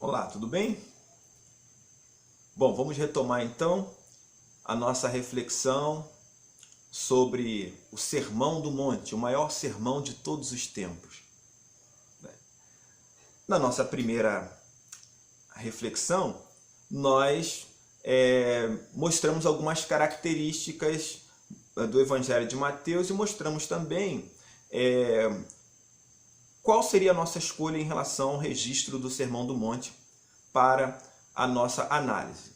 Olá, tudo bem? Bom, vamos retomar então a nossa reflexão sobre o Sermão do Monte, o maior sermão de todos os tempos. Na nossa primeira reflexão, nós mostramos algumas características do Evangelho de Mateus e mostramos também qual seria a nossa escolha em relação ao registro do Sermão do Monte para a nossa análise.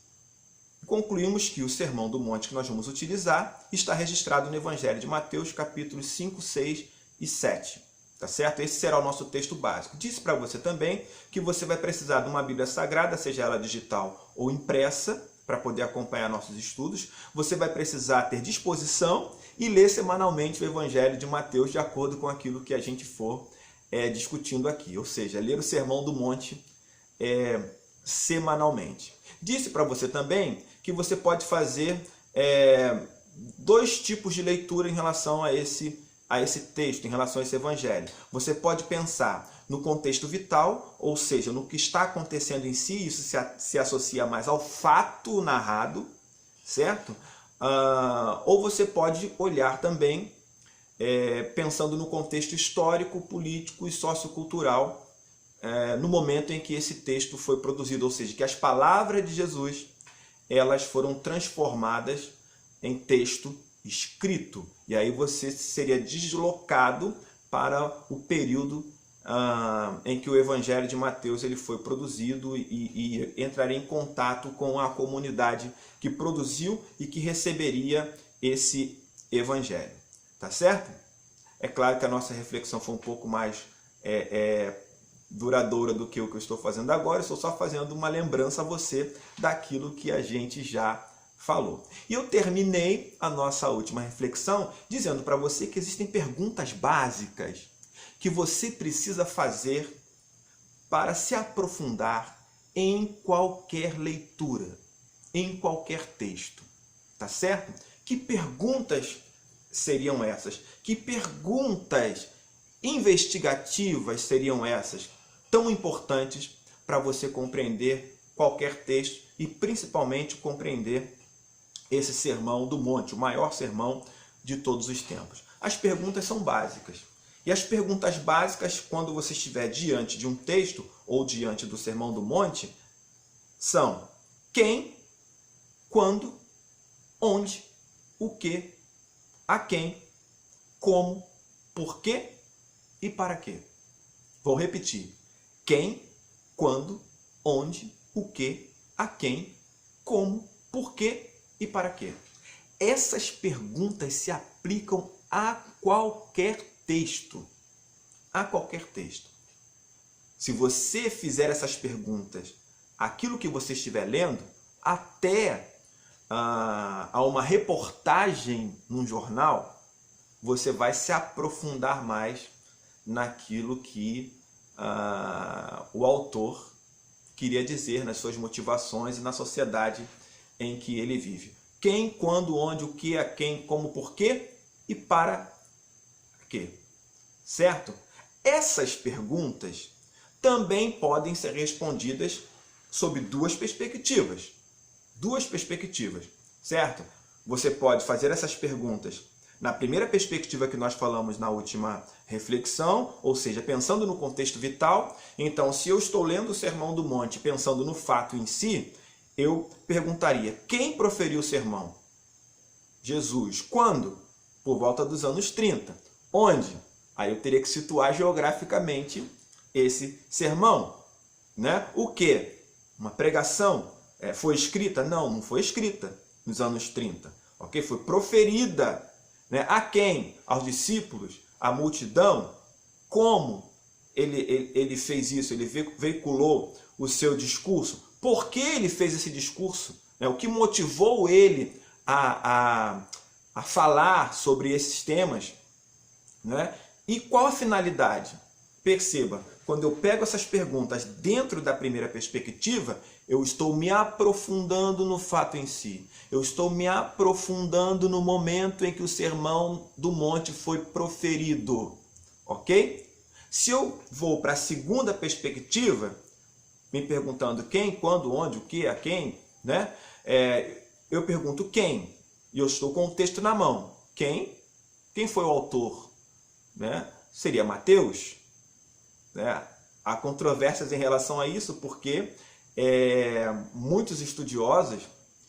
Concluímos que o Sermão do Monte que nós vamos utilizar está registrado no Evangelho de Mateus, capítulos 5, 6 e 7. Tá certo? Esse será o nosso texto básico. Disse para você também que você vai precisar de uma Bíblia Sagrada, seja ela digital ou impressa, para poder acompanhar nossos estudos. Você vai precisar ter disposição e ler semanalmente o Evangelho de Mateus de acordo com aquilo que a gente for discutindo aqui. Ou seja, ler o Sermão do Monte semanalmente. Disse para você também que você pode fazer dois tipos de leitura em relação a esse texto, em relação a esse evangelho. Você pode pensar no contexto vital, ou seja, no que está acontecendo em si, isso se associa mais ao fato narrado, certo? Ou você pode olhar também pensando no contexto histórico, político e sociocultural no momento em que esse texto foi produzido, ou seja, que as palavras de Jesus elas foram transformadas em texto escrito. E aí você seria deslocado para o período em que o Evangelho de Mateus ele foi produzido e entraria em contato com a comunidade que produziu e que receberia esse Evangelho. Tá certo? É claro que a nossa reflexão foi um pouco mais duradoura do que o que eu estou fazendo agora. Eu estou só fazendo uma lembrança a você daquilo que a gente já falou. E eu terminei a nossa última reflexão dizendo para você que existem perguntas básicas que você precisa fazer para se aprofundar em qualquer leitura, em qualquer texto. Tá certo? Que perguntas seriam essas? Que perguntas investigativas seriam essas, tão importantes para você compreender qualquer texto e principalmente compreender esse Sermão do Monte, o maior sermão de todos os tempos? As perguntas são básicas. E as perguntas básicas, quando você estiver diante de um texto ou diante do Sermão do Monte, são quem, quando, onde, o que, a quem, como, por quê e para quê. Vou repetir. Quem, quando, onde, o que, a quem, como, por quê e para quê. Essas perguntas se aplicam a qualquer texto. A qualquer texto. Se você fizer essas perguntas, aquilo que você estiver lendo, até a uma reportagem num jornal, você vai se aprofundar mais naquilo que o autor queria dizer nas suas motivações e na sociedade em que ele vive. Quem, quando, onde, o que, a quem, como, por quê e para quê. Certo? Essas perguntas também podem ser respondidas sob duas perspectivas. Duas perspectivas, certo? Você pode fazer essas perguntas na primeira perspectiva que nós falamos na última reflexão, ou seja, pensando no contexto vital. Então, se eu estou lendo o Sermão do Monte pensando no fato em si, eu perguntaria: quem proferiu o sermão? Jesus. Quando? Por volta dos anos 30. Onde? Aí eu teria que situar geograficamente esse sermão, né? O quê? Uma pregação? Foi escrita? Não, não foi escrita nos anos 30. Ok? Foi proferida. Né? A quem? Aos discípulos? À multidão? Como ele fez isso? Ele veiculou o seu discurso? Por que ele fez esse discurso? O que motivou ele a falar sobre esses temas? Né? E qual a finalidade? Perceba, quando eu pego essas perguntas dentro da primeira perspectiva, eu estou me aprofundando no fato em si. Eu estou me aprofundando no momento em que o Sermão do Monte foi proferido. Ok? Se eu vou para a segunda perspectiva, me perguntando quem, quando, onde, o que, a quem, né? Eu pergunto quem, e eu estou com o texto na mão. Quem? Quem foi o autor? Né? Seria Mateus? Né? Há controvérsias em relação a isso, porque muitos estudiosos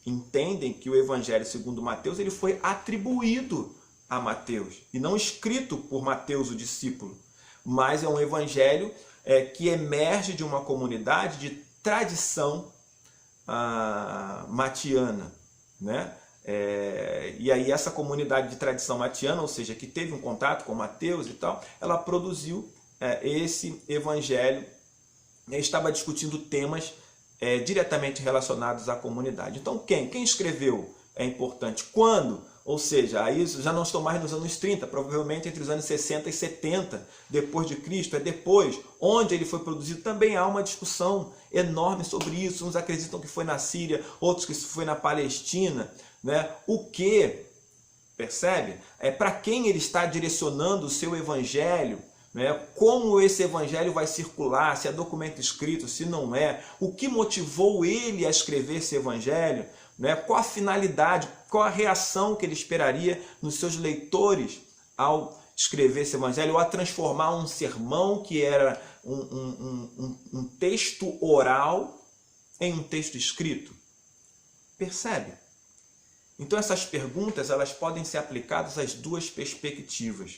entendem que o Evangelho segundo Mateus ele foi atribuído a Mateus, e não escrito por Mateus, o discípulo, mas é um evangelho que emerge de uma comunidade de tradição matiana, né? E aí essa comunidade de tradição matiana, ou seja, que teve um contato com Mateus e tal, ela produziu esse evangelho, estava discutindo temas diretamente relacionados à comunidade. Então quem escreveu é importante. Quando? Ou seja, aí já não estou mais nos anos 30, provavelmente entre os anos 60 e 70 depois de Cristo, é depois. Onde ele foi produzido também há uma discussão enorme sobre isso. Uns acreditam que foi na Síria, outros que foi na Palestina, né? O que, percebe? Para quem ele está direcionando o seu evangelho, né? Como esse evangelho vai circular, se é documento escrito, se não é, o que motivou ele a escrever esse evangelho, né? Qual a finalidade, qual a reação que ele esperaria nos seus leitores ao escrever esse evangelho, ou a transformar um sermão que era um texto oral em um texto escrito. Percebe? Então essas perguntas elas podem ser aplicadas às duas perspectivas,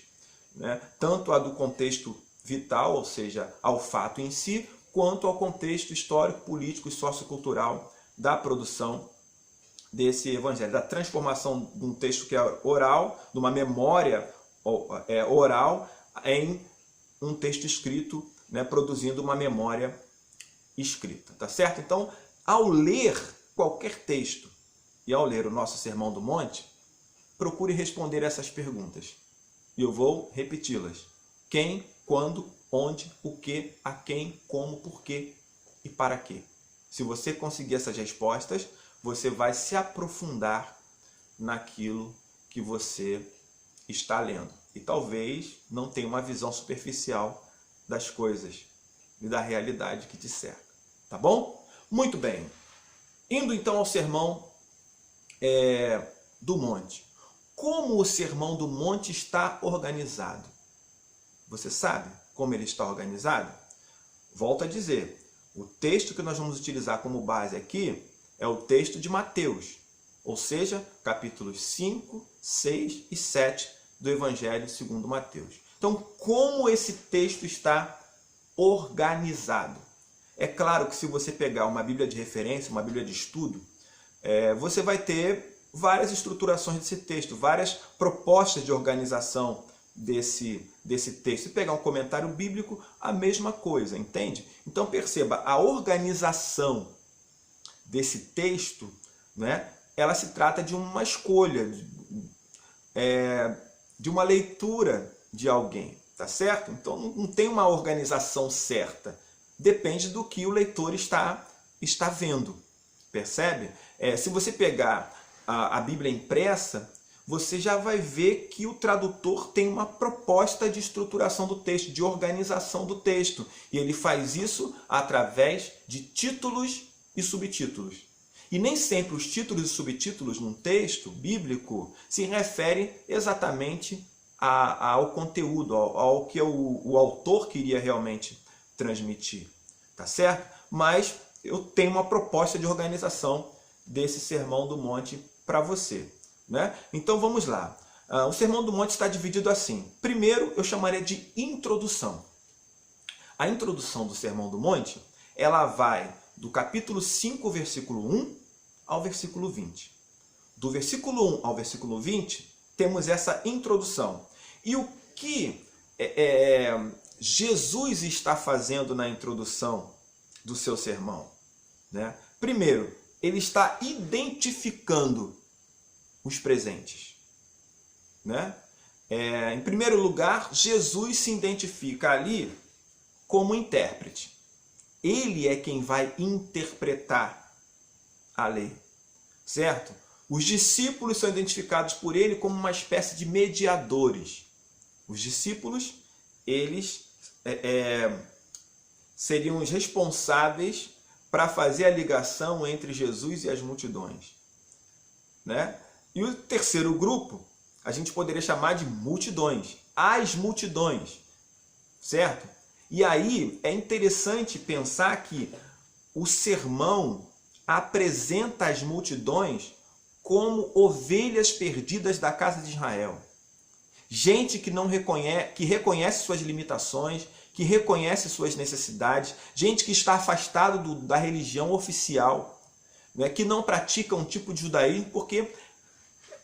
né? Tanto a do contexto vital, ou seja, ao fato em si, quanto ao contexto histórico, político e sociocultural da produção desse evangelho, da transformação de um texto que é oral, de uma memória oral, em um texto escrito, né, produzindo uma memória escrita, tá certo? Então, ao ler qualquer texto e ao ler o nosso Sermão do Monte, procure responder essas perguntas. E eu vou repeti-las. Quem, quando, onde, o que, a quem, como, por quê e para quê. Se você conseguir essas respostas, você vai se aprofundar naquilo que você está lendo. E talvez não tenha uma visão superficial das coisas e da realidade que te cerca. Tá bom? Muito bem. Indo então ao Sermão do Monte. Como o Sermão do Monte está organizado? Você sabe como ele está organizado? Volto a dizer, o texto que nós vamos utilizar como base aqui é o texto de Mateus, ou seja, capítulos 5, 6 e 7 do Evangelho segundo Mateus. Então, como esse texto está organizado? É claro que se você pegar uma Bíblia de referência, uma Bíblia de estudo, você vai ter várias estruturações desse texto, várias propostas de organização desse texto. Se pegar um comentário bíblico, a mesma coisa, entende? Então perceba, a organização desse texto, né, ela se trata de uma escolha, de uma leitura de alguém, tá certo? Então não tem uma organização certa, depende do que o leitor está vendo, percebe? Se você pegar a Bíblia impressa, você já vai ver que o tradutor tem uma proposta de estruturação do texto, de organização do texto. E ele faz isso através de títulos e subtítulos. E nem sempre os títulos e subtítulos num texto bíblico se referem exatamente ao conteúdo, ao que o autor queria realmente transmitir. Tá certo? Mas eu tenho uma proposta de organização desse Sermão do Monte para você, né? Então vamos lá. O Sermão do Monte está dividido assim. Primeiro eu chamaria de introdução. A introdução do Sermão do Monte, ela vai do capítulo 5, versículo 1 ao versículo 20. Do versículo 1 ao versículo 20, temos essa introdução. E o que Jesus está fazendo na introdução do seu sermão, né? Primeiro, ele está identificando os presentes, né? Em primeiro lugar, Jesus se identifica ali como intérprete. Ele é quem vai interpretar a lei, certo? Os discípulos são identificados por ele como uma espécie de mediadores. Os discípulos, eles seriam os responsáveis para fazer a ligação entre Jesus e as multidões, né? E o terceiro grupo, a gente poderia chamar de multidões, as multidões, certo? E aí é interessante pensar que o sermão apresenta as multidões como ovelhas perdidas da casa de Israel. Gente que não reconhece, que reconhece suas limitações, que reconhece suas necessidades, gente que está afastado da religião oficial, né, que não pratica um tipo de judaísmo porque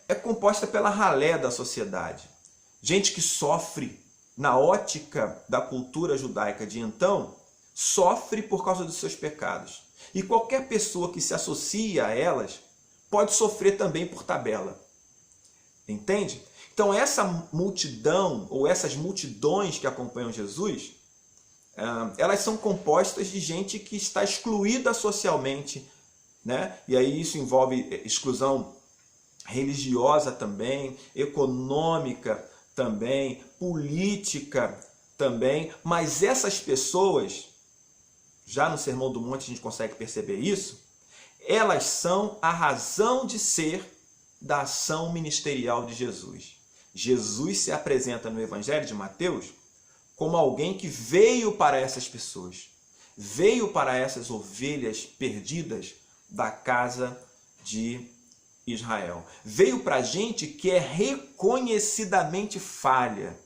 é composta pela ralé da sociedade. Gente que sofre, na ótica da cultura judaica de então, sofre por causa dos seus pecados. E qualquer pessoa que se associa a elas pode sofrer também por tabela. Entende? Então essa multidão, ou essas multidões que acompanham Jesus, elas são compostas de gente que está excluída socialmente, né? E aí isso envolve exclusão religiosa também, econômica também, política também, mas essas pessoas, já no Sermão do Monte a gente consegue perceber isso, elas são a razão de ser da ação ministerial de Jesus. Jesus se apresenta no Evangelho de Mateus como alguém que veio para essas pessoas, veio para essas ovelhas perdidas da casa de Israel. Veio para gente que é reconhecidamente falha,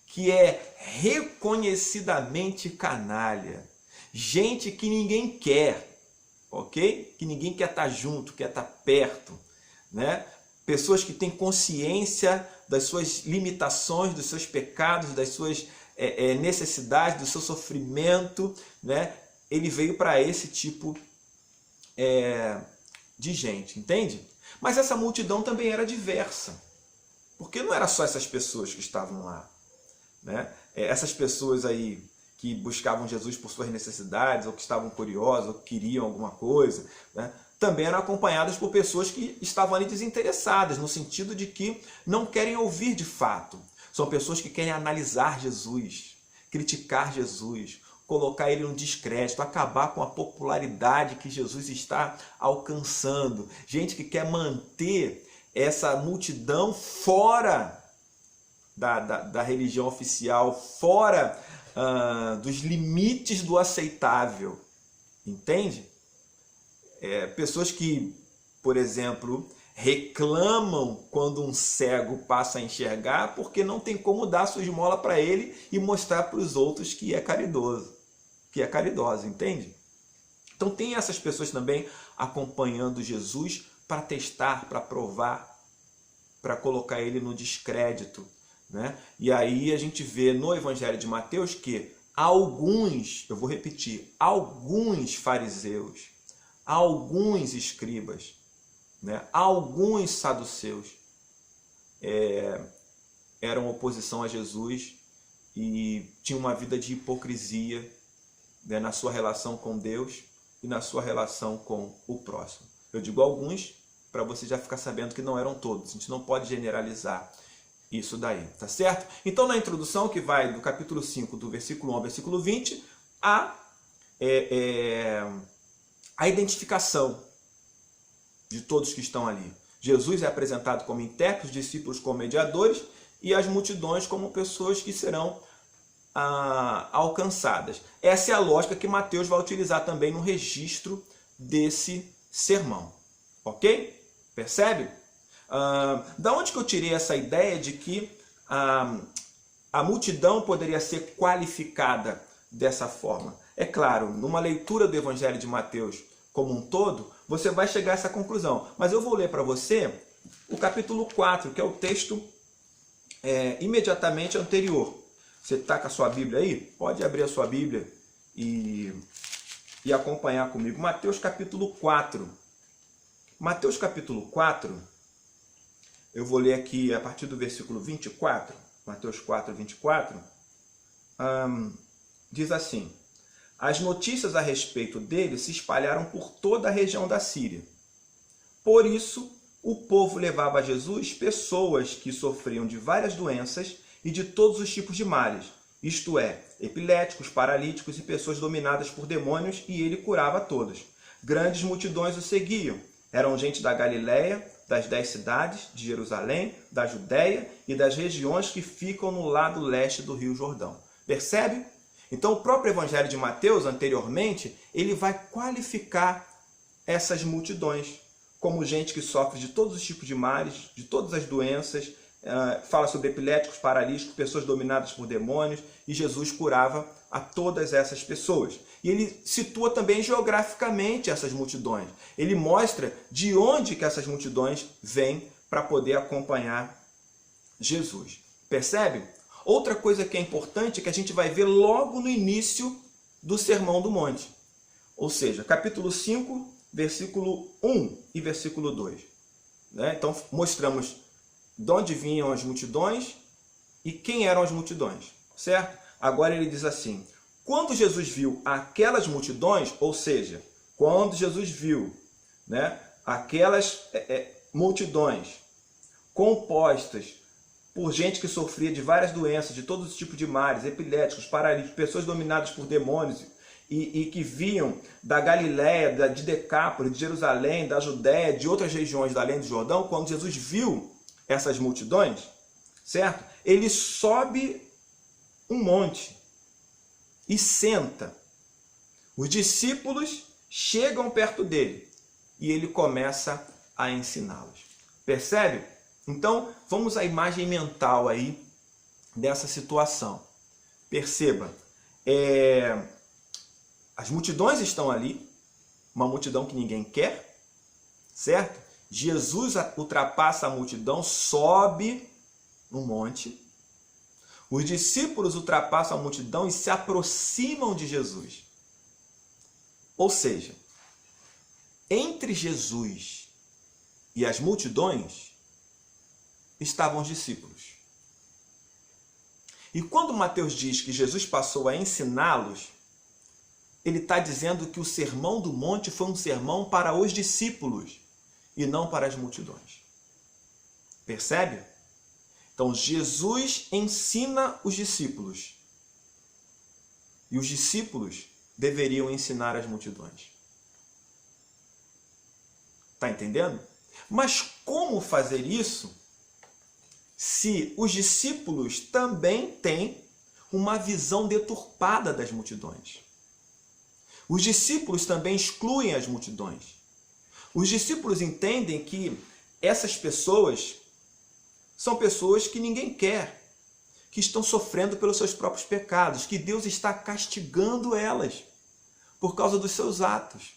que é reconhecidamente canalha, gente que ninguém quer, ok? Que ninguém quer estar junto, quer estar perto, né? Pessoas que têm consciência das suas limitações, dos seus pecados, das suas necessidades, do seu sofrimento, né? Ele veio para esse tipo de gente, entende? Mas essa multidão também era diversa, porque não era só essas pessoas que estavam lá, né? Essas pessoas aí que buscavam Jesus por suas necessidades, ou que estavam curiosas, ou que queriam alguma coisa, né? Também eram acompanhadas por pessoas que estavam ali desinteressadas, no sentido de que não querem ouvir de fato. São pessoas que querem analisar Jesus, criticar Jesus, colocar ele no descrédito, acabar com a popularidade que Jesus está alcançando. Gente que quer manter essa multidão fora da religião oficial, fora dos limites do aceitável. Entende? Pessoas que, por exemplo, reclamam quando um cego passa a enxergar porque não tem como dar sua esmola para ele e mostrar para os outros que é caridoso, que é caridosa, entende? Então tem essas pessoas também acompanhando Jesus para testar, para provar, para colocar ele no descrédito, né? E aí a gente vê no Evangelho de Mateus que alguns, eu vou repetir, alguns fariseus, alguns escribas, né, alguns saduceus eram oposição a Jesus e tinham uma vida de hipocrisia, né, na sua relação com Deus e na sua relação com o próximo. Eu digo alguns para você já ficar sabendo que não eram todos. A gente não pode generalizar isso daí, tá certo? Então na introdução, que vai do capítulo 5, do versículo 1 ao versículo 20, a identificação de todos que estão ali. Jesus é apresentado como intérprete, os discípulos como mediadores e as multidões como pessoas que serão alcançadas. Essa é a lógica que Mateus vai utilizar também no registro desse sermão. Ok? Percebe? Da onde que eu tirei essa ideia de que a multidão poderia ser qualificada dessa forma? É claro, numa leitura do Evangelho de Mateus como um todo, você vai chegar a essa conclusão. Mas eu vou ler para você o capítulo 4, que é o texto imediatamente anterior. Você está com a sua Bíblia aí? Pode abrir a sua Bíblia e acompanhar comigo. Mateus capítulo 4. Mateus capítulo 4, eu vou ler aqui a partir do versículo 24. Mateus 4, 24. Diz assim: as notícias a respeito dele se espalharam por toda a região da Síria. Por isso, o povo levava a Jesus pessoas que sofriam de várias doenças e de todos os tipos de males, isto é, epiléticos, paralíticos e pessoas dominadas por demônios, e ele curava todos. Grandes multidões o seguiam. Eram gente da Galiléia, das 10 cidades, de Jerusalém, da Judéia e das regiões que ficam no lado leste do Rio Jordão. Percebe? Então o próprio Evangelho de Mateus, anteriormente, ele vai qualificar essas multidões como gente que sofre de todos os tipos de males, de todas as doenças, fala sobre epiléticos, paralíticos, pessoas dominadas por demônios, e Jesus curava a todas essas pessoas. E ele situa também geograficamente essas multidões. Ele mostra de onde que essas multidões vêm para poder acompanhar Jesus. Percebe? Outra coisa que é importante é que a gente vai ver logo no início do Sermão do Monte. Ou seja, capítulo 5, versículo 1 e versículo 2. Então, mostramos de onde vinham as multidões e quem eram as multidões, certo? Agora ele diz assim: quando Jesus viu aquelas multidões, ou seja, quando Jesus viu aquelas multidões compostas por gente que sofria de várias doenças, de todos os tipos de males, epiléticos, paralíticos, pessoas dominadas por demônios, e que vinham da Galiléia, de Decápolis, de Jerusalém, da Judéia, de outras regiões da além do Jordão, quando Jesus viu essas multidões, certo? Ele sobe um monte e senta. Os discípulos chegam perto dele e ele começa a ensiná-los. Percebe? Então, vamos à imagem mental aí dessa situação. Perceba, as multidões estão ali, uma multidão que ninguém quer, certo? Jesus ultrapassa a multidão, sobe no monte. Os discípulos ultrapassam a multidão e se aproximam de Jesus. Ou seja, entre Jesus e as multidões estavam os discípulos. E quando Mateus diz que Jesus passou a ensiná-los, ele está dizendo que o Sermão do Monte foi um sermão para os discípulos e não para as multidões. Percebe? Então, Jesus ensina os discípulos. E os discípulos deveriam ensinar as multidões. Está entendendo? Mas como fazer isso se os discípulos também têm uma visão deturpada das multidões? Os discípulos também excluem as multidões. Os discípulos entendem que essas pessoas são pessoas que ninguém quer, que estão sofrendo pelos seus próprios pecados, que Deus está castigando elas por causa dos seus atos.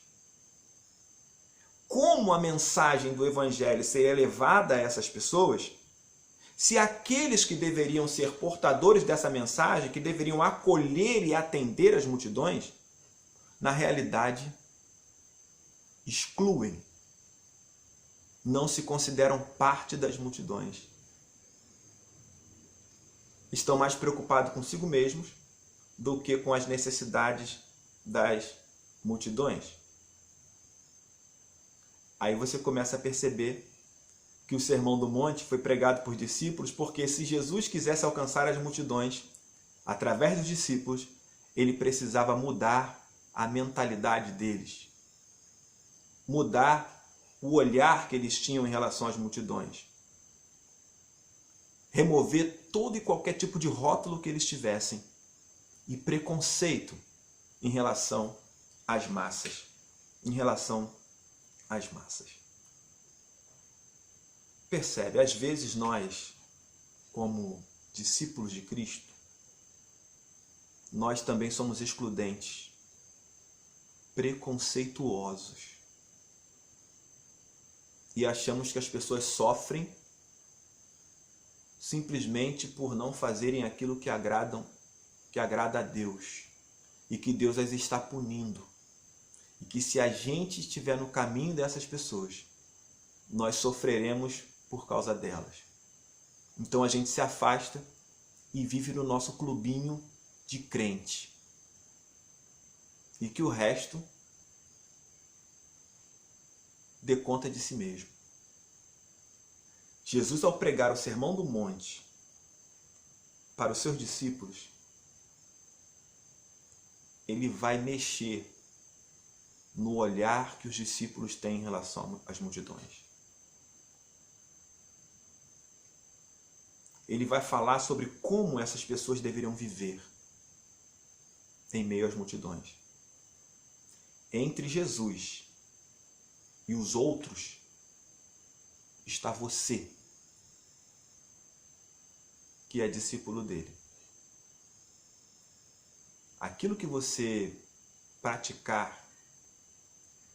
Como a mensagem do Evangelho seria levada a essas pessoas, se aqueles que deveriam ser portadores dessa mensagem, que deveriam acolher e atender as multidões, na realidade, excluem, não se consideram parte das multidões. Estão mais preocupados consigo mesmos do que com as necessidades das multidões. Aí você começa a perceber que o Sermão do Monte foi pregado por discípulos, porque se Jesus quisesse alcançar as multidões através dos discípulos, ele precisava mudar a mentalidade deles, mudar o olhar que eles tinham em relação às multidões, remover todo e qualquer tipo de rótulo que eles tivessem e preconceito em relação às massas, Percebe? Às vezes nós, como discípulos de Cristo, nós também somos excludentes, preconceituosos. E achamos que as pessoas sofrem simplesmente por não fazerem aquilo que agrada a Deus. E que Deus as está punindo. E que se a gente estiver no caminho dessas pessoas, nós sofreremos por causa delas. Então a gente se afasta e vive no nosso clubinho de crente. E que o resto dê conta de si mesmo. Jesus, ao pregar o Sermão do Monte para os seus discípulos, ele vai mexer no olhar que os discípulos têm em relação às multidões. Ele vai falar sobre como essas pessoas deveriam viver em meio às multidões. Entre Jesus e os outros está você, que é discípulo dele. Aquilo que você praticar,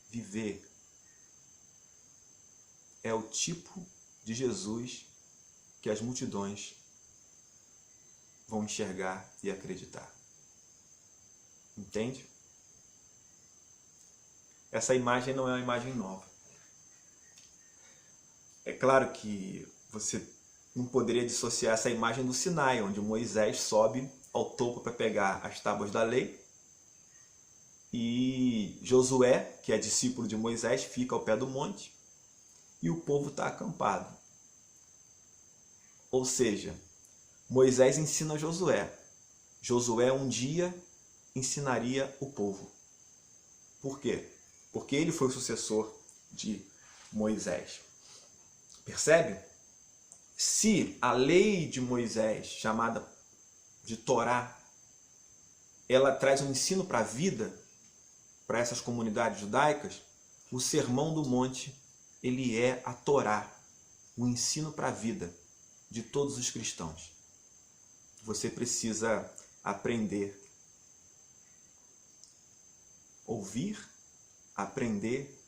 viver, é o tipo de Jesus que as multidões vão enxergar e acreditar. Entende? Essa imagem não é uma imagem nova. É claro que você não poderia dissociar essa imagem do Sinai, onde Moisés sobe ao topo para pegar as tábuas da lei, e Josué, que é discípulo de Moisés, fica ao pé do monte e o povo está acampado. Ou seja, Moisés ensina Josué. Josué um dia ensinaria o povo. Por quê? Porque ele foi o sucessor de Moisés. Percebe? Se a lei de Moisés, chamada de Torá, ela traz um ensino para a vida, para essas comunidades judaicas, o Sermão do Monte, ele é a Torá, o ensino para a vida de todos os cristãos. Você precisa aprender, ouvir, aprender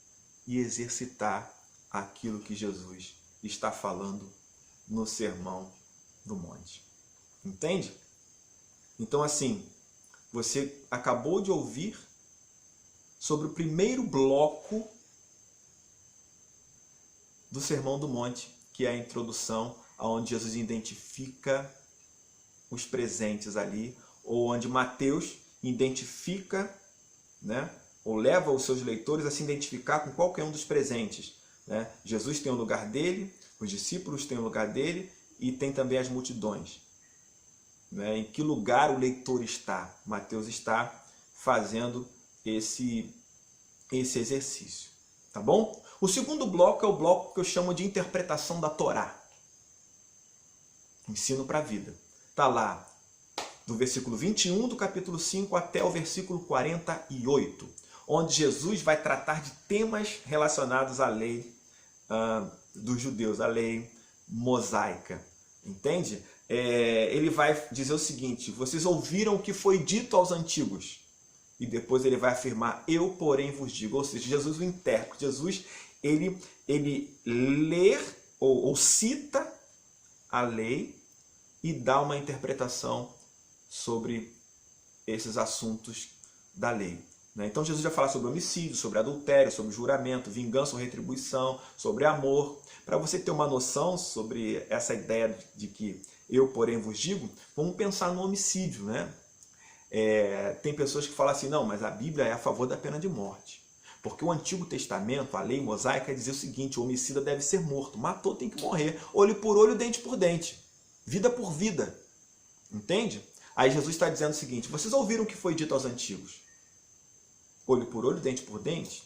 e exercitar aquilo que Jesus está falando no Sermão do Monte. Entende? Então, assim, você acabou de ouvir sobre o primeiro bloco do Sermão do Monte, que é a introdução, onde Jesus identifica os presentes ali, ou onde Mateus identifica, né, ou leva os seus leitores a se identificar com qualquer um dos presentes. Né? Jesus tem o lugar dele, os discípulos têm o lugar dele e tem também as multidões. Né? Em que lugar o leitor está? Mateus está fazendo esse exercício. Tá bom? O segundo bloco é o bloco que eu chamo de interpretação da Torá. Ensino para a vida. Está lá do versículo 21 do capítulo 5 até o versículo 48, onde Jesus vai tratar de temas relacionados à lei dos judeus, a lei mosaica. Entende? Ele vai dizer o seguinte: vocês ouviram o que foi dito aos antigos. E depois ele vai afirmar: eu, porém, vos digo. Ou seja, Jesus o intérprete. Jesus, ele lê ou cita a lei e dá uma interpretação sobre esses assuntos da lei. Então Jesus vai falar sobre homicídio, sobre adultério, sobre juramento, vingança ou retribuição, sobre amor. Para você ter uma noção sobre essa ideia de que eu, porém, vos digo, vamos pensar no homicídio, né? Tem pessoas que falam assim: não, mas a Bíblia é a favor da pena de morte. Porque o Antigo Testamento, a lei mosaica, dizia o seguinte: o homicida deve ser morto. Matou, tem que morrer. Olho por olho, dente por dente. Vida por vida. Entende? Aí Jesus está dizendo o seguinte: vocês ouviram o que foi dito aos antigos? Olho por olho, dente por dente?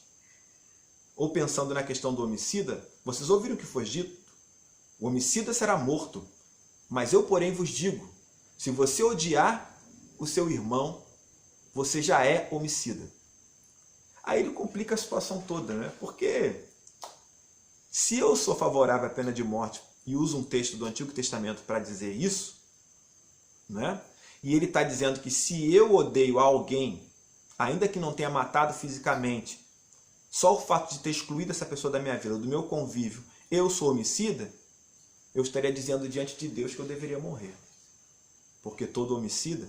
Ou pensando na questão do homicida, vocês ouviram o que foi dito? O homicida será morto. Mas eu, porém, vos digo: se você odiar o seu irmão, você já é homicida. Aí ele complica a situação toda, né? Porque se eu sou favorável à pena de morte e uso um texto do Antigo Testamento para dizer isso, né? E ele está dizendo que se eu odeio alguém, ainda que não tenha matado fisicamente, só o fato de ter excluído essa pessoa da minha vida, do meu convívio, eu sou homicida, eu estaria dizendo diante de Deus que eu deveria morrer. Porque todo homicida,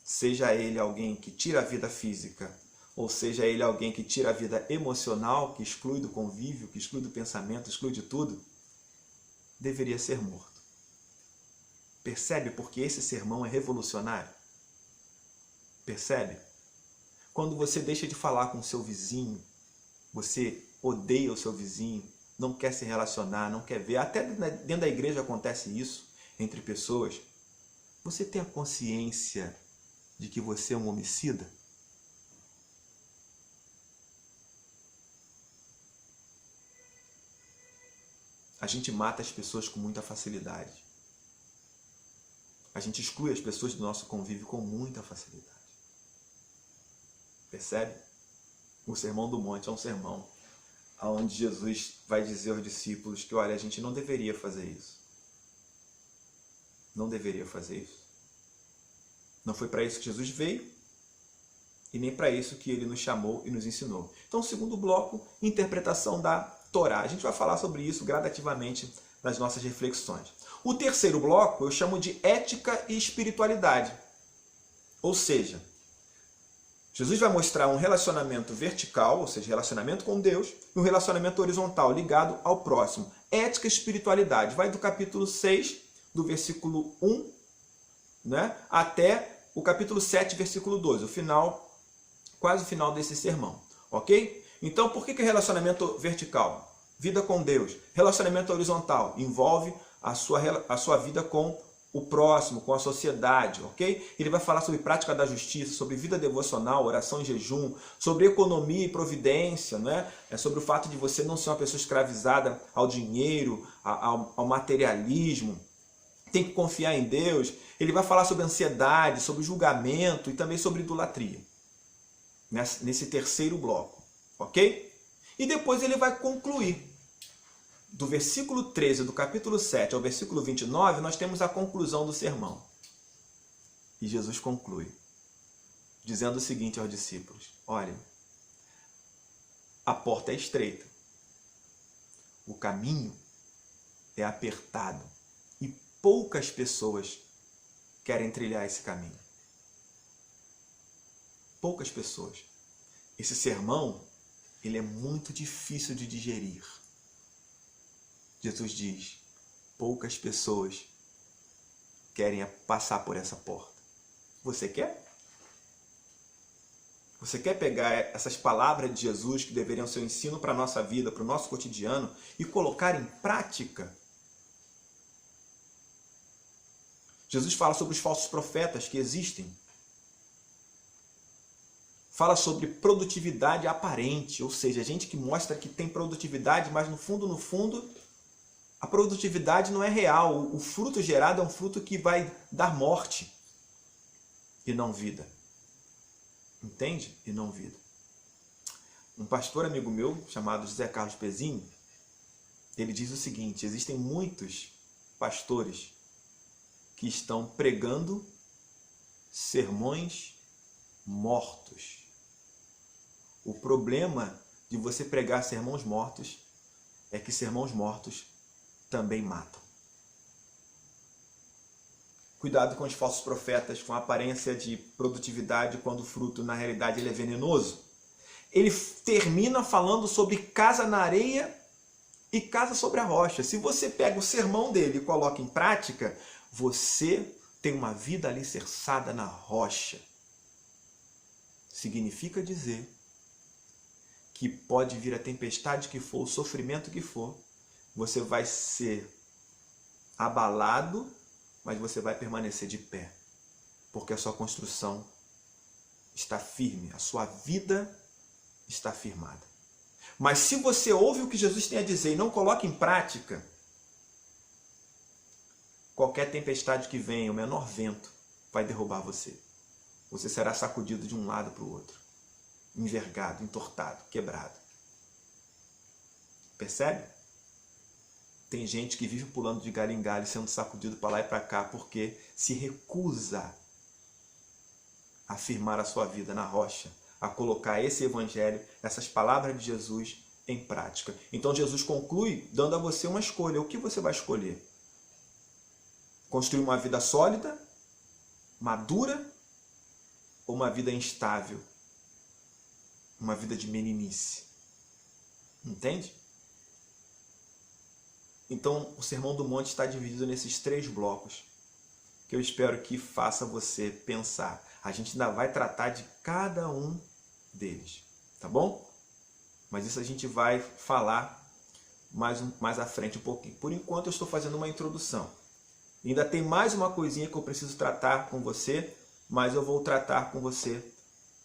seja ele alguém que tira a vida física, ou seja ele alguém que tira a vida emocional, que exclui do convívio, que exclui do pensamento, exclui de tudo, deveria ser morto. Percebe porque esse sermão é revolucionário? Percebe? Quando você deixa de falar com o seu vizinho, você odeia o seu vizinho, não quer se relacionar, não quer ver, até dentro da igreja acontece isso, entre pessoas, você tem a consciência de que você é um homicida? a gente mata as pessoas com muita facilidade. A gente exclui as pessoas do nosso convívio com muita facilidade. Percebe? O Sermão do Monte é um sermão onde Jesus vai dizer aos discípulos que, olha, a gente não deveria fazer isso. Não deveria fazer isso. Não foi para isso que Jesus veio e nem para isso que ele nos chamou e nos ensinou. Então, o segundo bloco, interpretação da Torá. A gente vai falar sobre isso gradativamente nas nossas reflexões. O terceiro bloco eu chamo de ética e espiritualidade. Ou seja, Jesus vai mostrar um relacionamento vertical, ou seja, relacionamento com Deus, e um relacionamento horizontal, ligado ao próximo. Ética e espiritualidade. Vai do capítulo 6, do versículo 1, né, até o capítulo 7, versículo 12, o final, quase o final desse sermão. Ok? Então, por que é relacionamento vertical? Vida com Deus. Relacionamento horizontal envolve a sua vida com o próximo, com a sociedade, ok? Ele vai falar sobre prática da justiça, sobre vida devocional, oração e jejum, sobre economia e providência, né? Sobre o fato de você não ser uma pessoa escravizada ao dinheiro, ao materialismo. Tem que confiar em Deus. Ele vai falar sobre ansiedade, sobre julgamento e também sobre idolatria. Nesse terceiro bloco, ok? E depois ele vai concluir. Do versículo 13 do capítulo 7 ao versículo 29, nós temos a conclusão do sermão. E Jesus conclui, dizendo o seguinte aos discípulos: olha, a porta é estreita, o caminho é apertado e poucas pessoas querem trilhar esse caminho. Poucas pessoas. Esse sermão, ele é muito difícil de digerir. Jesus diz, poucas pessoas querem passar por essa porta. Você quer? Você quer pegar essas palavras de Jesus, que deveriam ser um ensino para a nossa vida, para o nosso cotidiano, e colocar em prática? Jesus fala sobre os falsos profetas que existem. Fala sobre produtividade aparente, ou seja, gente que mostra que tem produtividade, mas no fundo, a produtividade não é real. O fruto gerado é um fruto que vai dar morte e não vida. Entende? E não vida. Um pastor amigo meu, chamado José Carlos Pezinho, ele diz o seguinte: existem muitos pastores que estão pregando sermões mortos. O problema de você pregar sermões mortos é que sermões mortos também matam. Cuidado com os falsos profetas, com a aparência de produtividade, quando o fruto, na realidade, ele é venenoso. Ele termina falando sobre casa na areia e casa sobre a rocha. Se você pega o sermão dele e coloca em prática, você tem uma vida alicerçada na rocha. Significa dizer que pode vir a tempestade que for, o sofrimento que for, você vai ser abalado, mas você vai permanecer de pé, porque a sua construção está firme, a sua vida está firmada. Mas se você ouve o que Jesus tem a dizer e não coloca em prática, qualquer tempestade que venha, o menor vento, vai derrubar você. Você será sacudido de um lado para o outro, envergado, entortado, quebrado. Percebe? Tem gente que vive pulando de galho em galho, sendo sacudido para lá e para cá, porque se recusa a firmar a sua vida na rocha, a colocar esse evangelho, essas palavras de Jesus em prática. Então Jesus conclui dando a você uma escolha. O que você vai escolher? Construir uma vida sólida, madura, ou uma vida instável? Uma vida de meninice. Entende? Então, o Sermão do Monte está dividido nesses 3 blocos, que eu espero que faça você pensar. A gente ainda vai tratar de cada um deles, tá bom? Mas isso a gente vai falar mais à frente um pouquinho. Por enquanto, eu estou fazendo uma introdução. Ainda tem mais uma coisinha que eu preciso tratar com você, mas eu vou tratar com você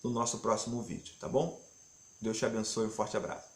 no nosso próximo vídeo, tá bom? Deus te abençoe, um forte abraço.